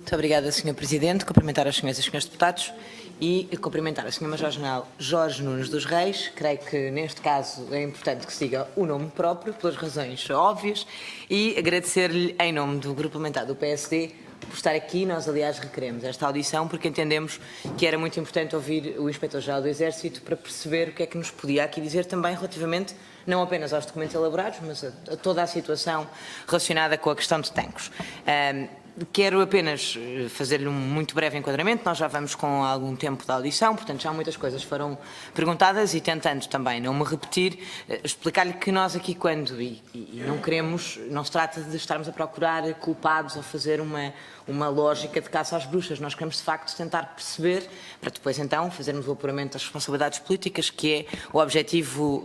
Muito obrigada, Sr. Presidente. Cumprimentar as senhoras e senhores deputados e cumprimentar a Sra. Major-General Jorge Nunes dos Reis. Creio que, neste caso, é importante que se diga o nome próprio, pelas razões óbvias, e agradecer-lhe, em nome do Grupo Parlamentar do PSD, por estar aqui. Nós, aliás, requeremos esta audição porque entendemos que era muito importante ouvir o Inspetor-Geral do Exército para perceber o que é que nos podia aqui dizer também relativamente não apenas aos documentos elaborados, mas a toda a situação relacionada com a questão de tanques. Quero apenas fazer-lhe um muito breve enquadramento. Nós já vamos com algum tempo de audição, portanto já muitas coisas foram perguntadas e tentando também não me repetir, explicar-lhe que nós aqui quando, e não queremos, não se trata de estarmos a procurar culpados ou fazer uma lógica de caça às bruxas. Nós queremos de facto tentar perceber, para depois então fazermos o apuramento das responsabilidades políticas, que é o objetivo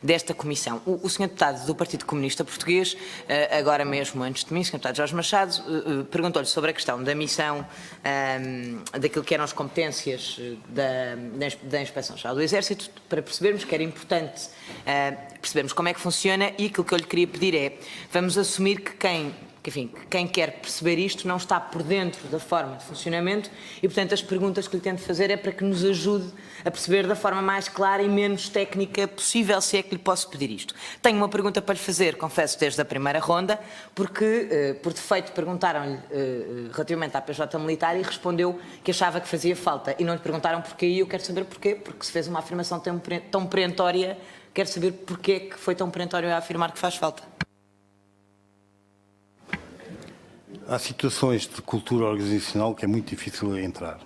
desta comissão. O Sr. Deputado do Partido Comunista Português, agora mesmo antes de mim, o Sr. Deputado Jorge Machado, perguntou-lhe sobre a questão da missão, daquilo que eram as competências da Inspeção-Geral do Exército, para percebermos que era importante percebermos como é que funciona, e aquilo que eu lhe queria pedir é, vamos assumir que quem quer perceber isto não está por dentro da forma de funcionamento e, portanto, as perguntas que lhe tento fazer é para que nos ajude a perceber da forma mais clara e menos técnica possível, se é que lhe posso pedir isto. Tenho uma pergunta para lhe fazer, confesso, desde a primeira ronda, porque, por defeito, perguntaram-lhe relativamente à PJ militar e respondeu que achava que fazia falta, e não lhe perguntaram porquê, e eu quero saber porquê, porque se fez uma afirmação tão perentória, quero saber porquê que foi tão perentório a afirmar que faz falta. Há situações de cultura organizacional que é muito difícil entrar.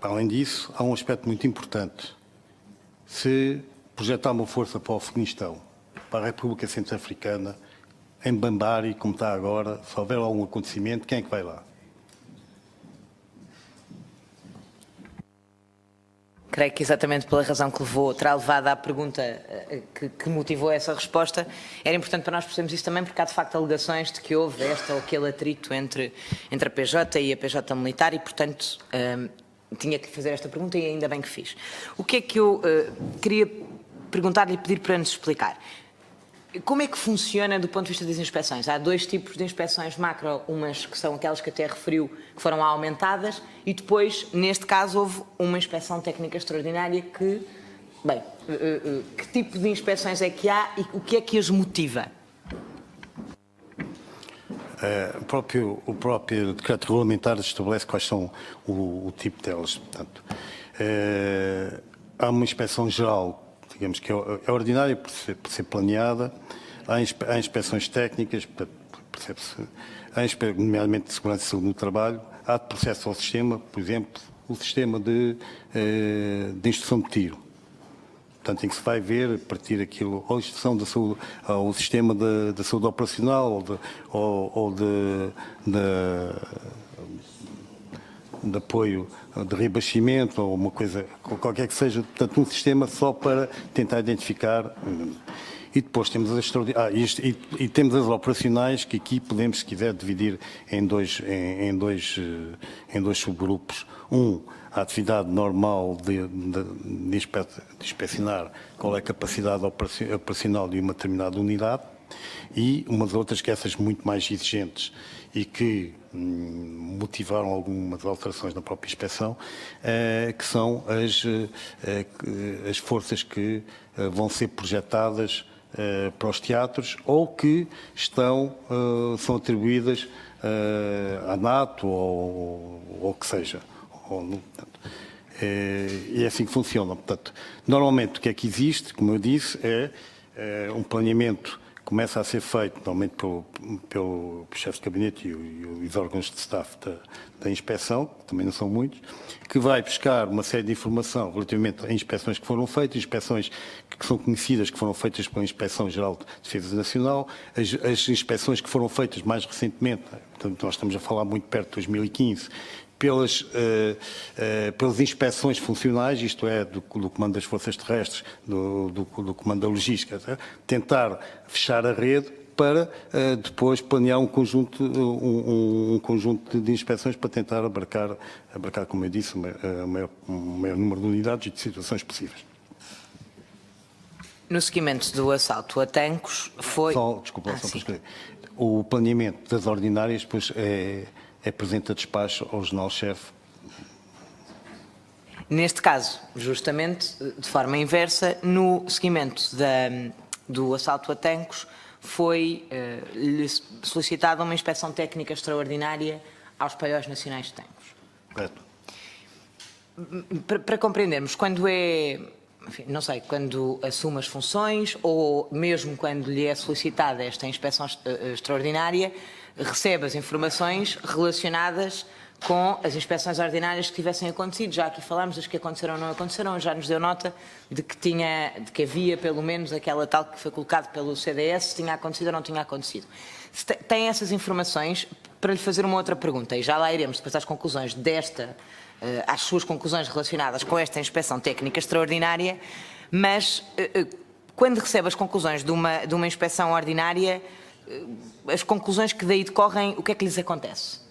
Além disso, há um aspecto muito importante. Se projetar uma força para o Afeganistão, para a República Centro-Africana, em Bambari, como está agora, se houver algum acontecimento, quem é que vai lá? Creio que exatamente pela razão que terá levado à pergunta que motivou essa resposta, era importante para nós percebermos isso também, porque há de facto alegações de que houve este ou aquele atrito entre a PJ e a PJ militar e, portanto, tinha que fazer esta pergunta e ainda bem que fiz. O que é que eu queria perguntar-lhe e pedir para nos explicar? Como é que funciona do ponto de vista das inspeções? Há dois tipos de inspeções macro, umas que são aquelas que até referiu, que foram aumentadas, e depois, neste caso, houve uma inspeção técnica extraordinária que, bem, que tipo de inspeções é que há e o que é que as motiva? O próprio decreto regulamentar estabelece quais são o tipo delas. Portanto, há uma inspeção geral, digamos que é ordinária por ser planeada, há inspeções técnicas, percebe-se, nomeadamente de segurança e saúde no trabalho, há de processo ao sistema, por exemplo, o sistema de instrução de tiro. Portanto, em que se vai ver, a partir daquilo, ou a instrução da saúde, ou o sistema da saúde operacional, ou de apoio de reabastecimento, ou uma coisa, qualquer que seja, portanto, um sistema só para tentar identificar. E depois temos as extraordinárias, e temos as operacionais, que aqui podemos, se quiser, dividir em dois subgrupos. A atividade normal de inspecionar qual é a capacidade operacional de uma determinada unidade, e umas outras que essas muito mais exigentes e que motivaram algumas alterações na própria inspeção, que são as forças que vão ser projetadas para os teatros ou que são atribuídas à NATO ou o que seja. E é assim que funciona. Portanto, normalmente o que é que existe, como eu disse, é um planeamento que começa a ser feito normalmente pelo chefe de gabinete e os órgãos de staff da inspeção, que também não são muitos, que vai buscar uma série de informação relativamente a inspeções que foram feitas, inspeções que são conhecidas, que foram feitas pela Inspeção-Geral de Defesa Nacional, as inspeções que foram feitas mais recentemente, portanto, nós estamos a falar muito perto de 2015, pelas inspeções funcionais, isto é, do Comando das Forças Terrestres, do Comando da Logística, tentar fechar a rede para depois planear um conjunto de inspeções para tentar abarcar, como eu disse, o maior número de unidades e de situações possíveis. No seguimento do assalto a tanques foi... Desculpa, só para escrever. o planeamento das ordinárias depois é apresenta despacho ao jornal-chefe. Neste caso, justamente, de forma inversa, no seguimento do assalto a Tancos, foi-lhe solicitada uma inspeção técnica extraordinária aos paióis nacionais de Tancos. Correto. Para compreendermos, quando enfim, não sei, quando assume as funções ou mesmo quando lhe é solicitada esta inspeção extraordinária, recebe as informações relacionadas com as inspeções ordinárias que tivessem acontecido. Já aqui falámos das que aconteceram ou não aconteceram, já nos deu nota de que havia pelo menos aquela tal que foi colocada pelo CDS, se tinha acontecido ou não tinha acontecido. Tem essas informações para lhe fazer uma outra pergunta, e já lá iremos depois às conclusões às suas conclusões relacionadas com esta inspeção técnica extraordinária, mas quando recebe as conclusões de uma inspeção ordinária, as conclusões que daí decorrem, o que é que lhes acontece?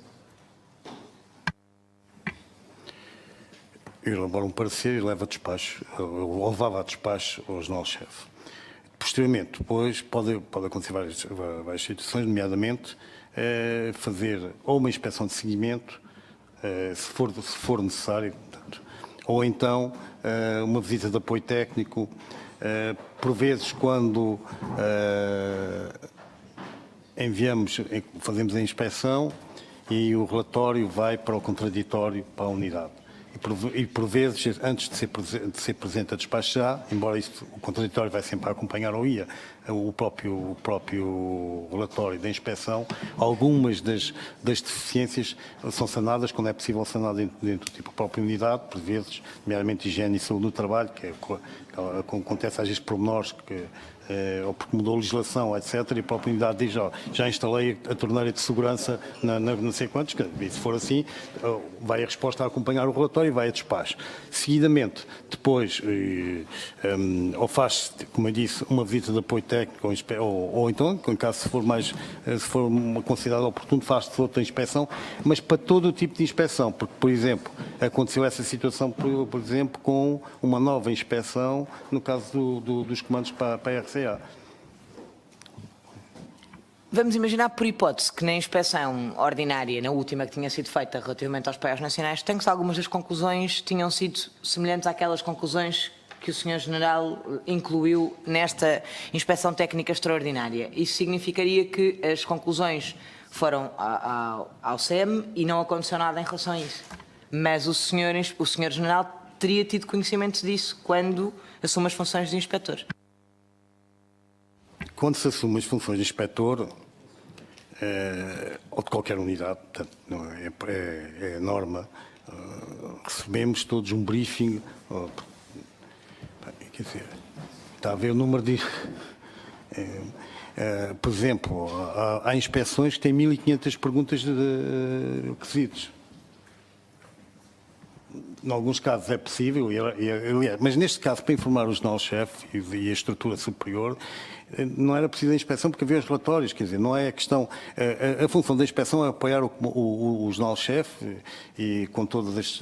Eu elaboro um parecer e levo a despacho, ou levava a despacho ao jornal-chefe. Posteriormente, depois, pode acontecer várias situações, nomeadamente fazer ou uma inspeção de seguimento, se for necessário, portanto, ou então uma visita de apoio técnico, por vezes quando fazemos a inspeção e o relatório vai para o contraditório, para a unidade. E por vezes, antes de ser presente a despachar, embora o contraditório vai sempre a acompanhar ou ia o próprio relatório da inspeção, algumas das deficiências são sanadas quando é possível sanar dentro da própria unidade, por vezes, nomeadamente higiene e saúde no trabalho, que acontece às vezes pormenores ou porque mudou a legislação, etc. E a própria unidade diz, já instalei a torneira de segurança não sei quantos, e se for assim, vai a resposta a acompanhar o relatório e vai a despacho. Seguidamente, depois, ou faz, como eu disse, uma visita de apoio técnico, ou então, em caso se for considerado oportuno, faz-se outra inspeção, mas para todo o tipo de inspeção, porque, por exemplo, aconteceu essa situação, por exemplo, com uma nova inspeção, no caso dos comandos para a RCA. Vamos imaginar, por hipótese, que na inspeção ordinária, na última que tinha sido feita relativamente aos paióis nacionais de Tancos, algumas das conclusões tinham sido semelhantes àquelas conclusões que o Sr. General incluiu nesta inspeção técnica extraordinária. Isso significaria que as conclusões foram ao SEM e não aconteceu nada em relação a isso. Mas o Sr. General teria tido conhecimento disso quando assume as funções de inspetor. Quando se assume as funções de inspetor, ou de qualquer unidade, portanto, não é norma, recebemos todos um briefing, quer dizer, está a ver o número de... por exemplo, há inspeções que têm 1.500 perguntas de requisitos. Em alguns casos é possível, mas neste caso, para informar o jornal-chefe e a estrutura superior, não era preciso a inspeção porque havia os relatórios, quer dizer, não é a questão... A função da inspeção é apoiar o jornal-chefe e com todas as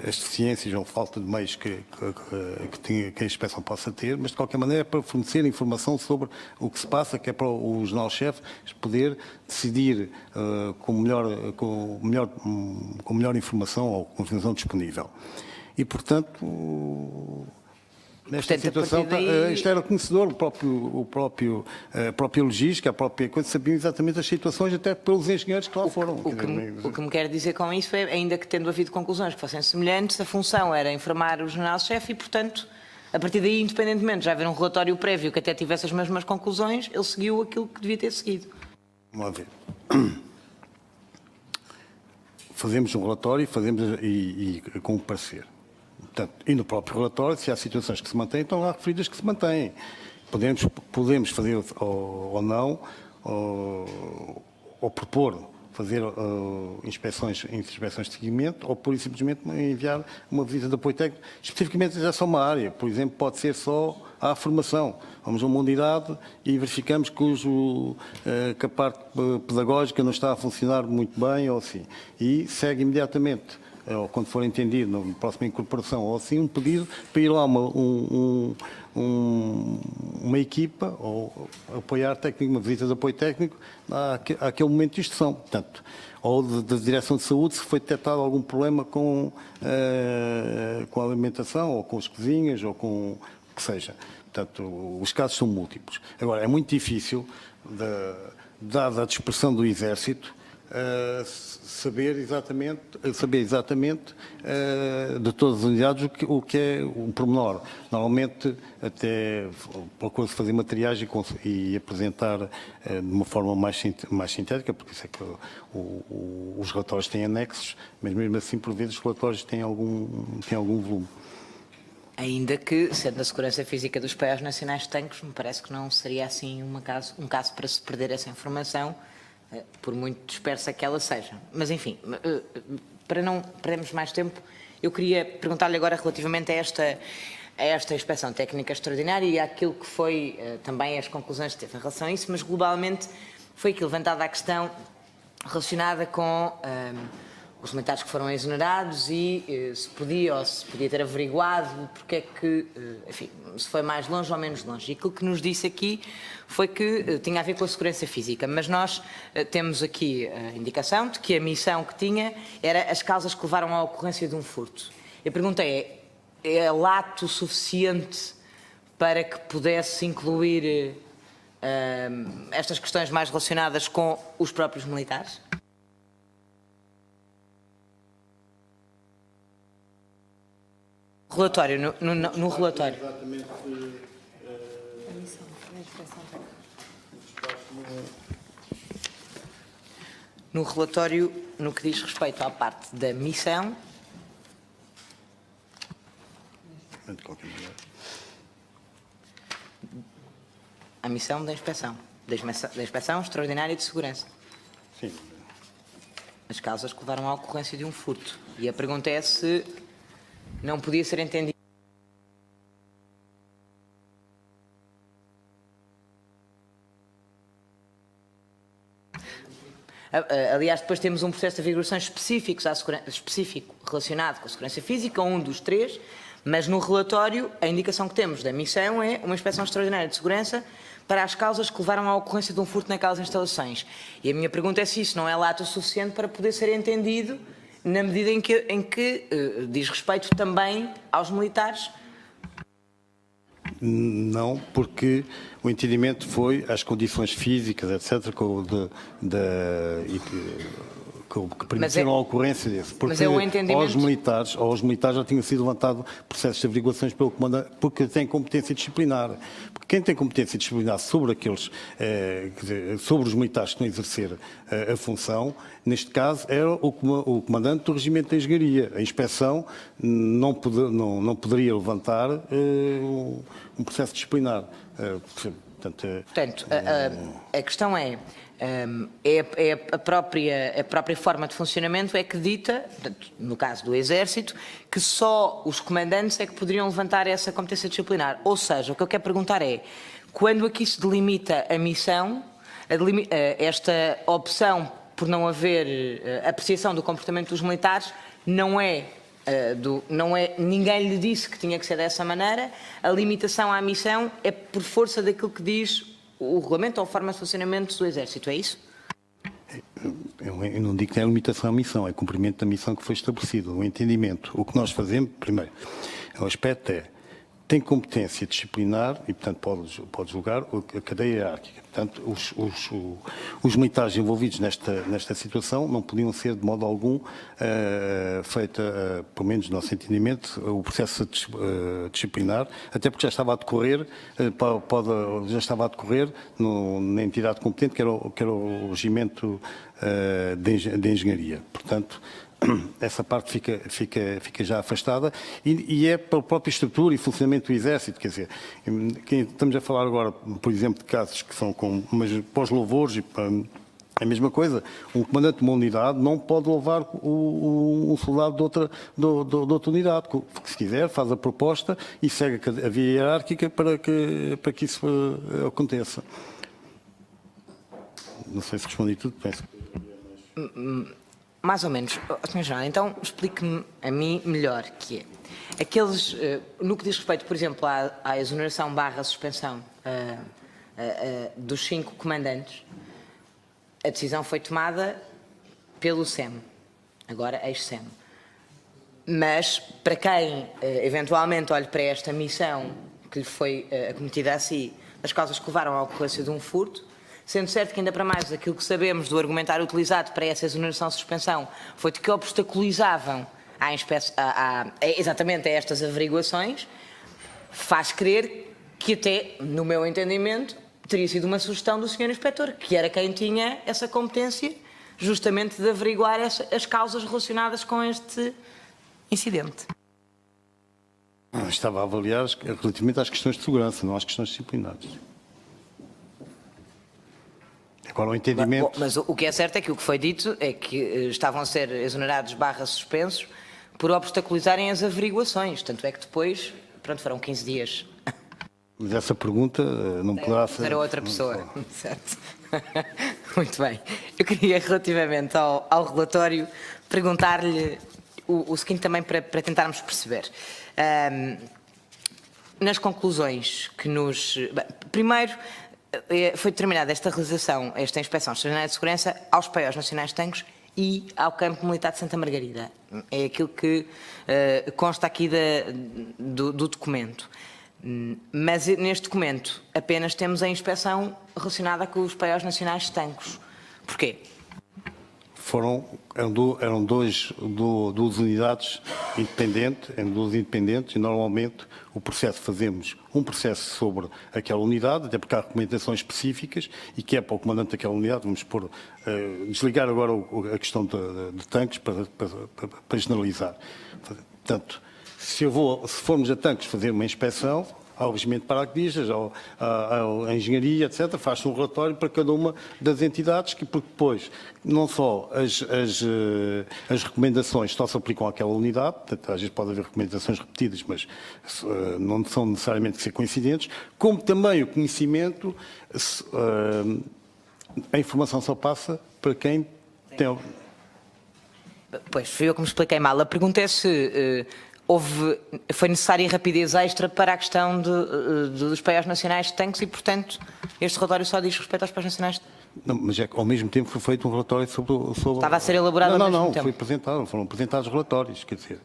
deficiências ou falta de meios que a inspeção possa ter, mas de qualquer maneira é para fornecer informação sobre o que se passa, que é para o jornal-chefe poder decidir com melhor informação ou com informação disponível. E, portanto, nesta situação, isto era conhecedor, a própria logística, a própria coisa, sabiam exatamente as situações, até pelos engenheiros que lá foram. O que me quer dizer com isso é, ainda que tendo havido conclusões que fossem semelhantes, a função era informar o jornal-chefe e, portanto, a partir daí, independentemente de já haver um relatório prévio que até tivesse as mesmas conclusões, ele seguiu aquilo que devia ter seguido. Vamos lá ver. Fazemos um relatório e com um parecer. Portanto, e no próprio relatório, se há situações que se mantêm, estão lá referidas que se mantêm. Podemos fazer ou não, ou propor fazer inspeções de seguimento, ou pura e simplesmente enviar uma visita de apoio técnico, especificamente já só uma área. Por exemplo, pode ser só a formação. Vamos a uma unidade e verificamos que a parte pedagógica não está a funcionar muito bem, ou assim. E segue imediatamente ou quando for entendido, na próxima incorporação, ou assim, um pedido para ir lá uma equipa, ou apoiar técnico, uma visita de apoio técnico, àquele momento de instrução. Portanto, ou da Direção de Saúde, se foi detectado algum problema com a alimentação, ou com as cozinhas, ou com o que seja. Portanto, os casos são múltiplos. Agora, é muito difícil, dada a dispersão do Exército, saber exatamente de todas as unidades o que é um pormenor. Normalmente, até procura-se fazer materiais e apresentar de uma forma mais sintética, porque isso é que os relatórios têm anexos, mas mesmo assim, por vezes, os relatórios têm algum volume. Ainda que, sendo a segurança física dos PAs nacionais de tanques, me parece que não seria assim um caso para se perder essa informação, por muito dispersa que ela seja. Mas, enfim, para não perdermos mais tempo, eu queria perguntar-lhe agora relativamente a esta inspeção técnica extraordinária e àquilo que foi também as conclusões que teve em relação a isso, mas globalmente foi aqui levantada a questão relacionada com os militares que foram exonerados e se podia ter averiguado porque é que, enfim, se foi mais longe ou menos longe. E aquilo que nos disse aqui foi que tinha a ver com a segurança física, mas nós temos aqui a indicação de que a missão que tinha era as causas que levaram à ocorrência de um furto. Eu perguntei, é lato suficiente para que pudesse incluir estas questões mais relacionadas com os próprios militares? Relatório, no relatório. No relatório, no que diz respeito à parte da missão, a missão da inspeção extraordinária de segurança. Sim. As causas que levaram à ocorrência de um furto. E a pergunta é se não podia ser entendido. Aliás, depois temos um processo de averiguação específico relacionado com a segurança física, um dos 3, mas no relatório a indicação que temos da missão é uma inspeção extraordinária de segurança para as causas que levaram à ocorrência de um furto naquelas instalações. E a minha pergunta é se isso não é lato o suficiente para poder ser entendido na medida em que diz respeito também aos militares. Não, porque o entendimento foi as condições físicas, etc., que permitiram a ocorrência desse. Porque mas é o entendimento... aos militares já tinham sido levantados processos de averiguações pelo comandante, porque têm competência disciplinar. Porque quem tem competência disciplinar sobre sobre os militares que estão a exercer a função, neste caso era o comandante do Regimento de Engenharia. A inspeção não poderia levantar um processo disciplinar. Portanto, a questão é a própria forma de funcionamento é que dita, portanto, no caso do Exército, que só os comandantes é que poderiam levantar essa competência disciplinar. Ou seja, o que eu quero perguntar é, quando aqui se delimita a missão, esta opção por não haver apreciação do comportamento dos militares ninguém lhe disse que tinha que ser dessa maneira, a limitação à missão é por força daquilo que diz o regulamento ou a forma de funcionamento do Exército, é isso? Eu não digo que é limitação à missão, é cumprimento da missão que foi estabelecida, o entendimento. O que nós fazemos, primeiro, o aspecto tem competência disciplinar e, portanto, pode julgar a cadeia hierárquica. Portanto, os militares envolvidos nesta situação não podiam ser, de modo algum, feita, pelo menos no nosso entendimento, o processo disciplinar, até porque já estava a decorrer, na entidade competente, que era o Regimento de Engenharia. Portanto, essa parte fica já afastada e é pela própria estrutura e funcionamento do Exército, quer dizer, estamos a falar agora, por exemplo, de casos que são mas pós-louvores e a mesma coisa, um comandante de uma unidade não pode levar um soldado de outra unidade, se quiser faz a proposta e segue a via hierárquica para que isso aconteça. Não sei se respondi tudo, penso. mais ou menos. Sr. General, então explique-me a mim melhor, que é aqueles, no que diz respeito, por exemplo, à exoneração / suspensão dos 5 comandantes, a decisão foi tomada pelo SEM, agora ex-SEM. Mas, para quem eventualmente olhe para esta missão que lhe foi acometida a si, das causas que levaram à ocorrência de um furto, sendo certo que ainda para mais aquilo que sabemos do argumentário utilizado para essa exoneração-suspensão foi de que obstaculizavam exatamente a estas averiguações, faz crer que até, no meu entendimento, teria sido uma sugestão do Sr. Inspetor, que era quem tinha essa competência justamente de averiguar as causas relacionadas com este incidente. Estava a avaliar relativamente às questões de segurança, não às questões disciplinares. Agora o entendimento... Bom, mas o que é certo é que o que foi dito é que estavam a ser exonerados / suspensos por obstaculizarem as averiguações. Tanto é que depois, pronto, foram 15 dias. Mas essa pergunta não poderá ser... Era outra pessoa, certo? Muito bem. Eu queria, relativamente ao relatório, perguntar-lhe o seguinte também para tentarmos perceber. Nas conclusões que nos... Bem, primeiro, foi determinada esta realização, esta inspeção extraordinária de segurança aos paióis nacionais de Tancos e ao campo militar de Santa Margarida. É aquilo que consta aqui do documento. Mas neste documento apenas temos a inspeção relacionada com os paióis nacionais de Tancos. Porquê? Eram duas unidades independentes e normalmente o processo, fazemos um processo sobre aquela unidade, até porque há recomendações específicas e que é para o comandante daquela unidade, vamos desligar agora a questão de Tancos para generalizar. Portanto, se formos a Tancos fazer uma inspeção, ao regimento de paraquedistas, à engenharia, etc., faz-se um relatório para cada uma das entidades, porque depois não só as recomendações só se aplicam àquela unidade, portanto, às vezes pode haver recomendações repetidas, mas não são necessariamente que ser coincidentes, como também o conhecimento, a informação só passa para quem tem... Pois, fui eu que me expliquei mal. A pergunta é se... foi necessária rapidez extra para a questão dos paióis nacionais de Tancos e, portanto, este relatório só diz respeito aos paióis nacionais de Tancos. Não, mas ao mesmo tempo foi feito um relatório sobre... Estava a ser elaborado ao mesmo tempo. Foi apresentado, foram apresentados relatórios, quer dizer...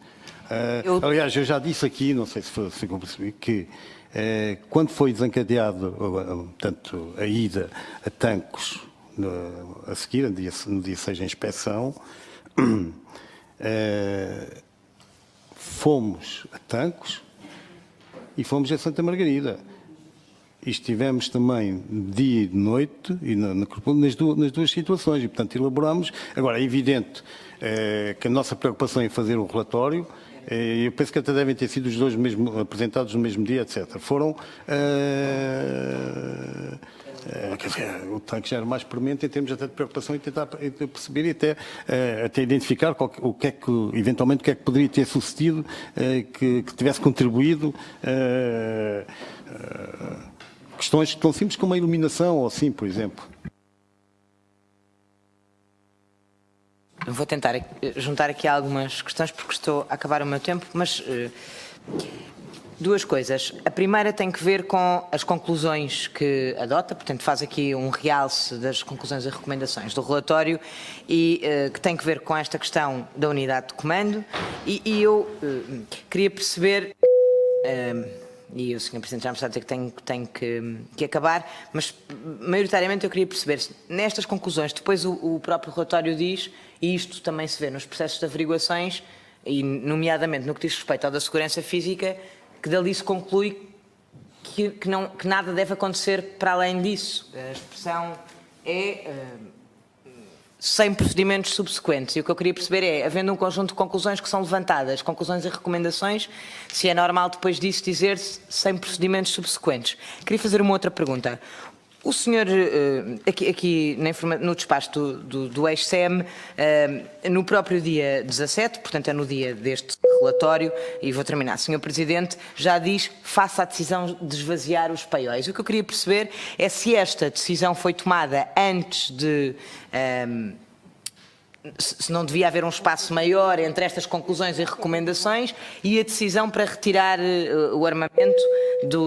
Aliás, eu já disse aqui, não sei se eu percebi, que quando foi desencadeado, portanto, a ida a Tancos, a seguir, no dia 6 da inspeção, fomos a Tancos e fomos a Santa Margarida. E estivemos também dia e de noite e nas duas situações. E, portanto, elaboramos. Agora, é evidente que a nossa preocupação em fazer o relatório, eu penso que até devem ter sido os dois apresentados no mesmo dia, etc. Foram... quer dizer, o Tancos já era mais premente em termos até de preocupação e tentar perceber e até identificar o que é que, eventualmente, o que é que poderia ter sucedido que tivesse contribuído questões tão simples como a iluminação ou assim, por exemplo. Vou tentar juntar aqui algumas questões porque estou a acabar o meu tempo, mas duas coisas. A primeira tem que ver com as conclusões que adota, portanto faz aqui um realce das conclusões e recomendações do relatório e que tem que ver com esta questão da unidade de comando e eu queria perceber... e o Sr. Presidente já me está a dizer que tenho que acabar, mas maioritariamente eu queria perceber se nestas conclusões, depois o próprio relatório diz, e isto também se vê nos processos de averiguações, e nomeadamente no que diz respeito ao da segurança física, que dali se conclui que nada deve acontecer para além disso. A expressão é... sem procedimentos subsequentes. E o que eu queria perceber é, havendo um conjunto de conclusões que são levantadas, conclusões e recomendações, se é normal depois disso dizer-se sem procedimentos subsequentes. Queria fazer uma outra pergunta. O senhor, aqui no despacho do ex-SEM, no próprio dia 17, portanto é no dia deste relatório, e vou terminar, Sr. Presidente, já diz, faça a decisão de esvaziar os paióis. O que eu queria perceber é se esta decisão foi tomada antes se não devia haver um espaço maior entre estas conclusões e recomendações e a decisão para retirar o armamento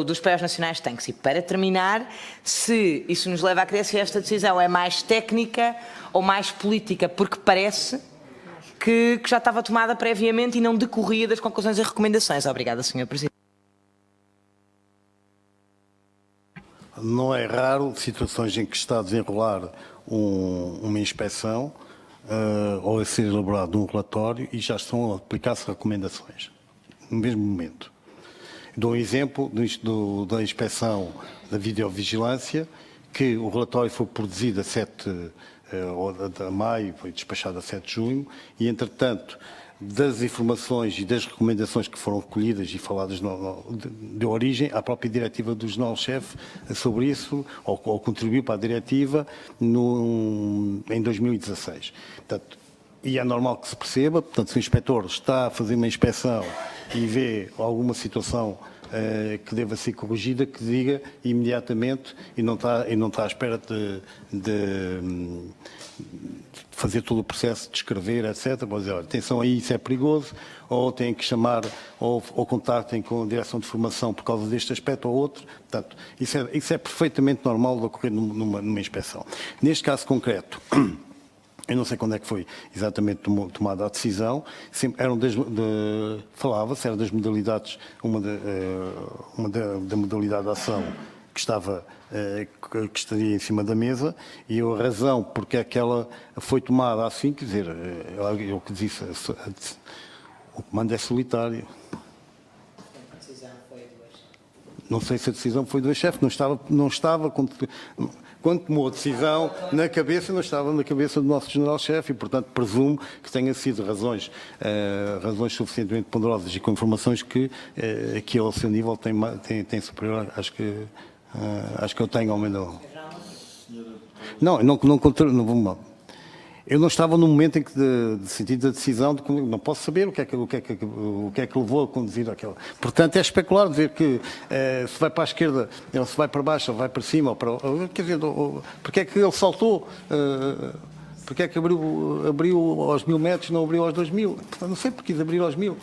dos prédios nacionais de tanques. E para terminar, se isso nos leva a crer se esta decisão é mais técnica ou mais política, porque parece que já estava tomada previamente e não decorria das conclusões e recomendações. Obrigada, Sr. Presidente. Não é raro situações em que está a desenrolar uma inspeção ou a ser elaborado um relatório e já estão a aplicar-se recomendações, no mesmo momento. Dou um exemplo da inspeção da videovigilância, que o relatório foi produzido a 7 de maio, foi despachado a 7 de junho, e, entretanto, das informações e das recomendações que foram recolhidas e faladas deu origem à própria diretiva do General-Chefe sobre isso, ou contribuiu para a diretiva em 2016. Portanto, e é normal que se perceba, portanto, se o inspetor está a fazer uma inspeção e vê alguma situação que deva ser corrigida, que diga imediatamente e não está à espera de fazer todo o processo de escrever, etc. Pode dizer, olha, atenção aí, isso é perigoso, ou têm que chamar, ou contactem com a direção de formação por causa deste aspecto ou outro. Portanto, isso é perfeitamente normal de ocorrer numa inspeção. Neste caso concreto, eu não sei quando é que foi exatamente tomada a decisão, falava-se, era das modalidades, uma da modalidade de ação que estaria em cima da mesa, e a razão porque é que ela foi tomada assim, quer dizer, eu que disse, o comando é solitário. Não sei se a decisão foi do chefe, não estava quando tomou a decisão na cabeça, não estava na cabeça do nosso general-chefe e, portanto, presumo que tenha sido razões suficientemente ponderosas e com informações que ele, ao seu nível, tem superior, acho que eu tenho ao menos. Não vamos lá. Eu não estava no momento em que de sentido da decisão, não posso saber o que é que levou a conduzir aquela. Portanto, é especular dizer que se vai para a esquerda, ou se vai para baixo, ou vai para cima, ou para. Quer dizer, porque é que ele saltou? Porque é que abriu aos 1000 metros, não abriu aos 2000? Portanto, não sei porque quis abrir aos 1000.